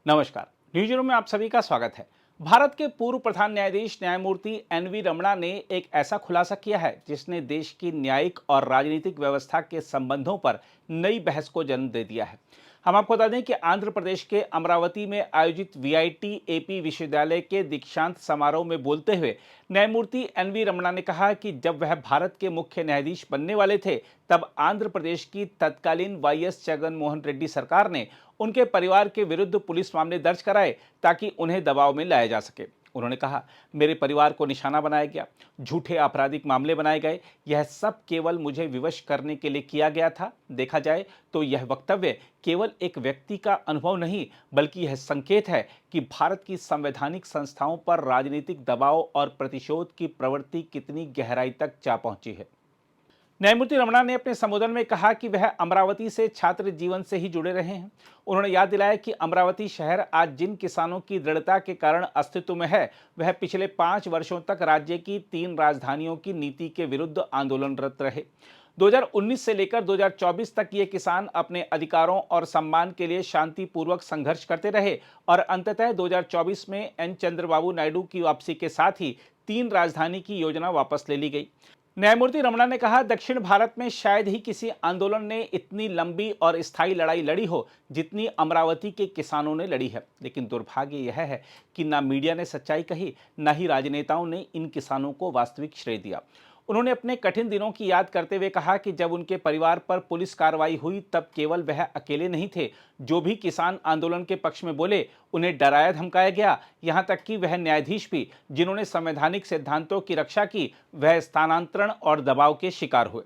नमस्कार। News room में आप सभी का स्वागत है। भारत के पूर्व प्रधान न्यायाधीश न्यायमूर्ति एन.वी. रमणा ने एक ऐसा खुलासा किया है जिसने देश की न्यायिक और राजनीतिक व्यवस्था के संबंधों पर नई बहस को जन्म दे दिया है। हम आपको बता दें कि आंध्र प्रदेश के अमरावती में आयोजित वीआईटी एपी विश्वविद्यालय के दीक्षांत समारोह में बोलते हुए न्यायमूर्ति एन.वी. रमणा ने कहा कि जब वह भारत के मुख्य न्यायाधीश बनने वाले थे तब आंध्र प्रदेश की तत्कालीन वाईएस जगनमोहन रेड्डी सरकार ने उनके परिवार के विरुद्ध पुलिस मामले दर्ज कराए ताकि उन्हें दबाव में लाया जा सके। उन्होंने कहा, मेरे परिवार को निशाना बनाया गया, झूठे आपराधिक मामले बनाए गए, यह सब केवल मुझे विवश करने के लिए किया गया था। देखा जाए तो यह वक्तव्य केवल एक व्यक्ति का अनुभव नहीं बल्कि यह संकेत है कि भारत की संवैधानिक संस्थाओं पर राजनीतिक दबाव और प्रतिशोध की प्रवृत्ति कितनी गहराई तक जा पहुंची है। न्यायमूर्ति रमणा ने अपने संबोधन में कहा कि वह अमरावती से छात्र जीवन से ही जुड़े रहे हैं। उन्होंने याद दिलाया कि अमरावती शहर आज जिन किसानों की दृढ़ता के कारण अस्तित्व में है, वह पिछले 5 वर्षों तक राज्य की 3 राजधानियों की नीति के विरुद्ध आंदोलनरत रहे। 2019 से लेकर 2024 तक ये किसान अपने अधिकारों और सम्मान के लिए शांतिपूर्वक संघर्ष करते रहे और अंततः 2024 में एन चंद्रबाबू नायडू की वापसी के साथ ही 3 राजधानी की योजना वापस ले ली गई। न्यायमूर्ति रमणा ने कहा, दक्षिण भारत में शायद ही किसी आंदोलन ने इतनी लंबी और स्थायी लड़ाई लड़ी हो जितनी अमरावती के किसानों ने लड़ी है। लेकिन दुर्भाग्य यह है कि ना मीडिया ने सच्चाई कही, ना ही राजनेताओं ने इन किसानों को वास्तविक श्रेय दिया। उन्होंने अपने कठिन दिनों की याद करते हुए कहा कि जब उनके परिवार पर पुलिस कार्रवाई हुई तब केवल वह अकेले नहीं थे। जो भी किसान आंदोलन के पक्ष में बोले उन्हें डराया धमकाया गया। यहाँ तक कि वह न्यायाधीश भी जिन्होंने संवैधानिक सिद्धांतों की रक्षा की, वह स्थानांतरण और दबाव के शिकार हुए।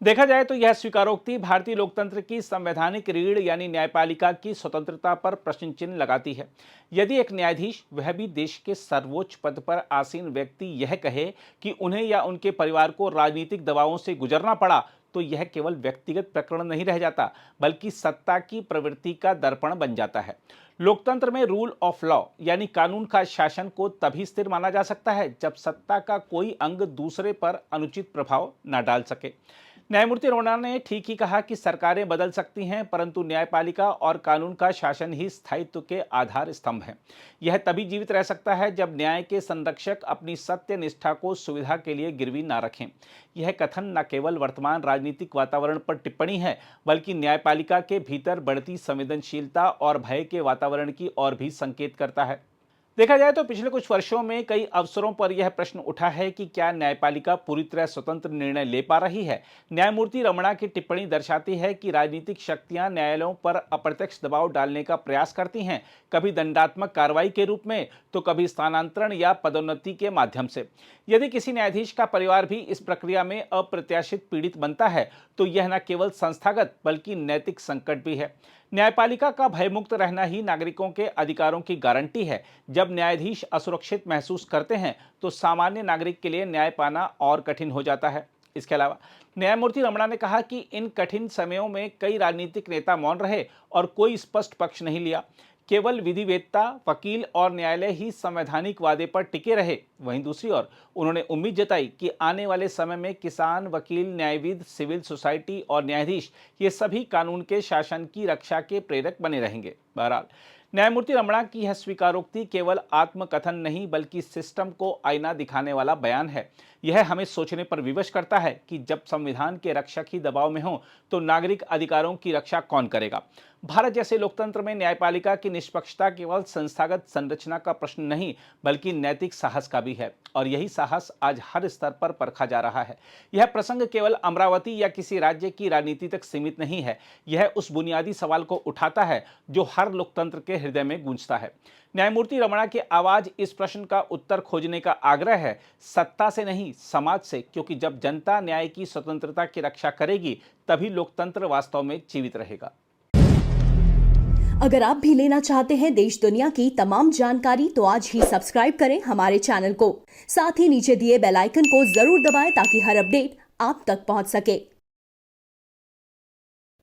देखा जाए तो यह स्वीकारोक्ति भारतीय लोकतंत्र की संवैधानिक रीढ़ यानी न्यायपालिका की स्वतंत्रता पर प्रश्न चिन्ह लगाती है। यदि एक न्यायाधीश, वह भी देश के सर्वोच्च पद पर आसीन व्यक्ति, यह कहे कि उन्हें या उनके परिवार को राजनीतिक दबावों से गुजरना पड़ा, तो यह केवल व्यक्तिगत प्रकरण नहीं रह जाता बल्कि सत्ता की प्रवृत्ति का दर्पण बन जाता है। लोकतंत्र में रूल ऑफ लॉ यानी कानून का शासन को तभी स्थिर माना जा सकता है जब सत्ता का कोई अंग दूसरे पर अनुचित प्रभाव न डाल सके। न्यायमूर्ति रमणा ने ठीक ही कहा कि सरकारें बदल सकती हैं परंतु न्यायपालिका और कानून का शासन ही स्थायित्व के आधार स्तंभ है। यह तभी जीवित रह सकता है जब न्याय के संरक्षक अपनी सत्य निष्ठा को सुविधा के लिए गिरवी न रखें। यह कथन न केवल वर्तमान राजनीतिक वातावरण पर टिप्पणी है बल्कि न्यायपालिका के भीतर बढ़ती संवेदनशीलता और भय के वातावरण की ओर भी संकेत करता है। देखा जाए तो पिछले कुछ वर्षों में कई अवसरों पर यह प्रश्न उठा है कि क्या न्यायपालिका पूरी तरह स्वतंत्र निर्णय ले पा रही है। न्यायमूर्ति रमणा की टिप्पणी दर्शाती है कि राजनीतिक शक्तियां न्यायालयों पर अप्रत्यक्ष दबाव डालने का प्रयास करती हैं, कभी दंडात्मक कार्रवाई के रूप में तो कभी स्थानांतरण या पदोन्नति के माध्यम से। यदि किसी न्यायाधीश का परिवार भी इस प्रक्रिया में अप्रत्याशित पीड़ित बनता है तो यह न केवल संस्थागत बल्कि नैतिक संकट भी है। न्यायपालिका का भयमुक्त रहना ही नागरिकों के अधिकारों की गारंटी है। जब न्यायाधीश असुरक्षित महसूस करते हैं तो सामान्य नागरिक के लिए न्याय पाना और कठिन हो जाता है। इसके अलावा न्यायमूर्ति रमणा ने कहा कि इन कठिन समयों में कई राजनीतिक नेता मौन रहे और कोई स्पष्ट पक्ष नहीं लिया। केवल विधिवेत्ता, वकील और न्यायालय ही संवैधानिक वादे पर टिके रहे। वहीं दूसरी ओर उन्होंने उम्मीद जताई कि आने वाले समय में किसान, वकील, न्यायविद, सिविल सोसाइटी और न्यायाधीश ये सभी कानून के शासन की रक्षा के प्रेरक बने रहेंगे। बहरहाल न्यायमूर्ति रमणा की यह स्वीकारोक्ति केवल आत्मकथन नहीं बल्कि सिस्टम को आईना दिखाने वाला बयान है। यह हमें सोचने पर विवश करता है कि जब संविधान के रक्षक ही दबाव में हों तो नागरिक अधिकारों की रक्षा कौन करेगा। भारत जैसे लोकतंत्र में न्यायपालिका की निष्पक्षता केवल संस्थागत संरचना का प्रश्न नहीं बल्कि नैतिक साहस का भी है और यही साहस आज हर स्तर पर परखा जा रहा है। यह प्रसंग केवल अमरावती या किसी राज्य की राजनीति तक सीमित नहीं है। यह उस बुनियादी सवाल को उठाता है जो हर लोकतंत्र के हृदय में गूंजता है। न्यायमूर्ति रमणा की आवाज इस प्रश्न का उत्तर खोजने का आग्रह है, सत्ता से नहीं समाज से, क्योंकि जब जनता न्याय की स्वतंत्रता की रक्षा करेगी तभी लोकतंत्र वास्तव में जीवित रहेगा। अगर आप भी लेना चाहते हैं देश दुनिया की तमाम जानकारी तो आज ही सब्सक्राइब करें हमारे चैनल को। साथ ही नीचे दिए बेल आइकन को जरूर दबाएं ताकि हर अपडेट आप तक पहुंच सके।